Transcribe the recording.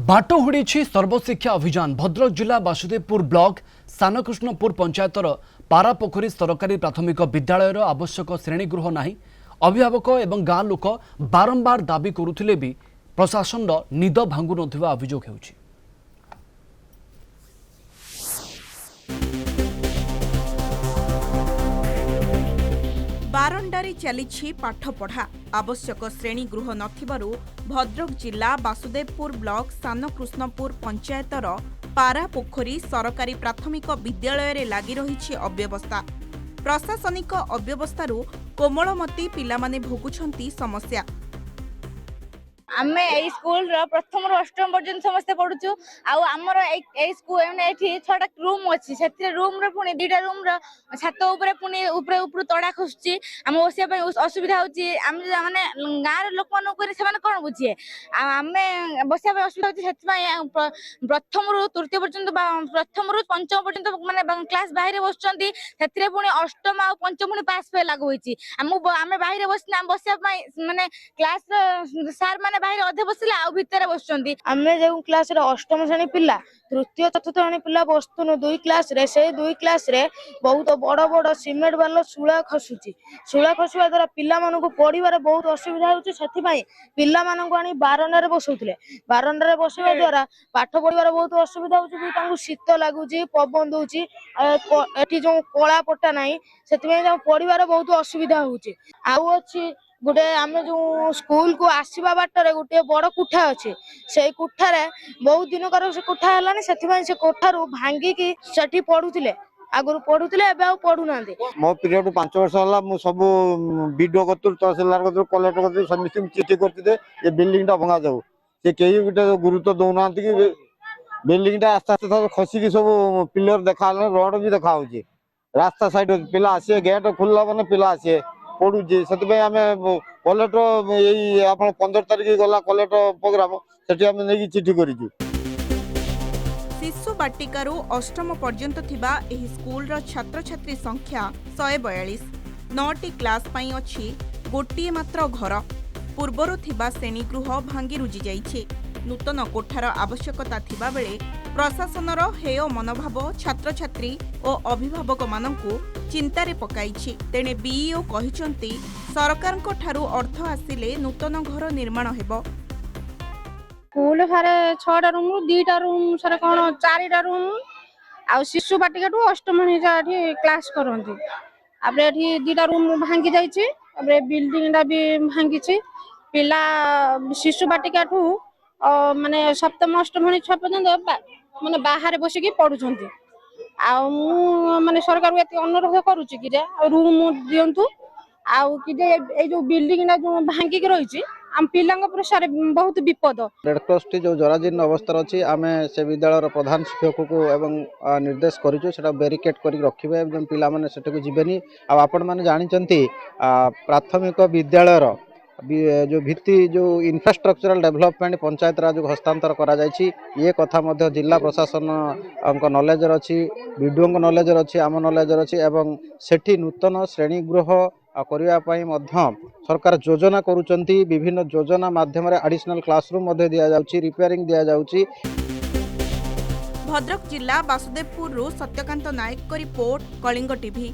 बाट हुड़ी सर्वशिक्षा अभियान भद्रक जिला बासुदेवपुर ब्लॉक सानकृष्णपुर पंचायतर पारापोखरी सरकारी प्राथमिक विद्यालय आवश्यक श्रेणीगृह नहीं। अभिभावक एवं गाँ लोक बारंबार दाबी करुथिले भी प्रशासन निद भांगु नथिबा अभियोग हेउछि। बारंडारे चली पाठपढ़ा आवश्यक श्रेणीगृह नथिबारु भद्रक जिला बासुदेवपुर ब्लॉक सानकृष्णपुर पंचायतर पारापोखरी सरकारी प्राथमिक विद्यालय रे लागी रही अव्यवस्था। प्रशासनिक अव्यवस्थारु कोमलमती पिलामाने भोगुछंती समस्या। आमे ए स्कूल रो प्रथम रो अष्टम पर्यंत समस्त पढुछु। आउ हमर ए स्कूल एठी छटा रूम अछि। सेति रूम रे पुनी दुटा रूम रो छात ऊपर पुनी ऊपर तड़ा खसुची। हम ओसिया पे असुविधा होची। हम माने गाँ रे लोक मानु करे से माने कोन बुझिए। आमे बसिया पे असुविधा होची। सेति प्रथम रो तृतीय पर्यंत प्रथम रो पंचम पर्यंत माने क्लास बाहर बसचंती। सेति पुनी अष्टम आ पंचम पुनी पास पे लागू होईची। आमे बाहर बसना बसिया माने क्लास सर माने बाहर अधे बसिला आ भितर बसचंती। आमे जो क्लास रे अष्टम श्रेणी पिला तृतीय चतुर्थ श्रेणी पिला बस्तुनु दुई क्लास रे से दुई क्लास रे बहुत बड़ बड़ सिमेंट वाला सुळा खसुची। सुळा खसुवा द्वारा पिला मानको पढिबार बहुत असुविधा होची। सेति पई पिला मानको आनी बारंडा रे बसौथिले। बारंडा रे बसवा द्वारा पाठ पढिबार बहुत असुविधा होची। तांको शीत लागुची पवन दोची एठी जो कोळा पट्टा नाही सेति पई तांको पढिबार बहुत असुविधा होची। आउ अछि गोटे आम जो स्कूल को आसवा बाटर गोटे बड़ कोठा अच्छे से कोठार बहुत दिन कर से कोठा है से कोठारू भांगिकी सेठी पढ़ुले आगु पढ़ुले पढ़ु ना। मो पीरियड 5 वर्ष है मुझे सब बीडीओ कतुर तहसीलदार कतुर कलेक्टर कतुर समस्त चिठी करते ये बिल्डिंग टा भंगा जाऊ से कहीं गोटे गुरुत्व दौना कि बिल्डिंग टा आस्ते आस्ते खसिक सब पिलर देखा रोड भी देखा रास्ता साइड पिला आसे गेट खुलला मैंने पिला आसे पढ़ुचे से कलेक्टर यही आप 15 तारिख गला कलेक्टर प्रोग्राम से चिठी कर शिशु बाटिकारु अष्टम पर्यंत थिबा एही स्कूल रो छात्र छात्री संख्या 142। 9टी क्लास पई अछि गोटिए मात्र घर। पूर्वरु थिबा श्रेणीगृह भांगी रुजी जाइछि। नूतन कोठार आवश्यकता थिबा बेले प्रशासनर हेय मनोभाव छात्र छात्री और अभिभावक मानंकु चिंतारे पकाइछि। तेणे बीईओ कहिसंती सरकारक ठारू अर्थ आसिले नूतन घर निर्माण हेबो। स्कूल सारे 6टा रूम 2टा रूम सारे कोन 4टा रूम आ शिशु बाटिकाटू अष्टम एठी क्लास करंती। आबे एठी 2टा रूम भांगी जाइछि। आबे बिल्डिंग दा भी भांगीछि। पिला शिशु बाटिकाटू माने सप्तम अष्टम छः पर्यंत माने बाहर बसिकी पढुछंती। आ माने सरकार एते अनुरोध करूछि कि रूम दियंतु आउ कि ए जो बिल्डिंग ना जो भांगी के रहिछि आम पिलांग पर सारे बहुत विपद। रेड क्रॉस टी जो जराजीर्ण अवस्था अच्छी आम से विद्यालय प्रधान शिक्षक को एवं निर्देश करूँ बेरिकेड कर रखिए पिला माने सेठू जीवेनी। आपण मैंने जानते प्राथमिक विद्यालय जो भित्ति जो इंफ्रास्ट्रक्चरल डेवलपमेंट पंचायत राज हस्तांतर करा ये कथा मध्य जिला प्रशासन नॉलेज अच्छी बीडीओ नॉलेज अच्छी आम नॉलेज अच्छी एवं सेठी नूतन श्रेणीगृह करने मध्य सरकार योजना करुचंती। विभिन्न योजना माध्यम एडिशनल क्लासरूम दि जाउची रिपेयरिंग दि जाउची। भद्रक जिला बासुदेवपुर सत्यकांत नायक को रिपोर्ट कलिंग टीवी।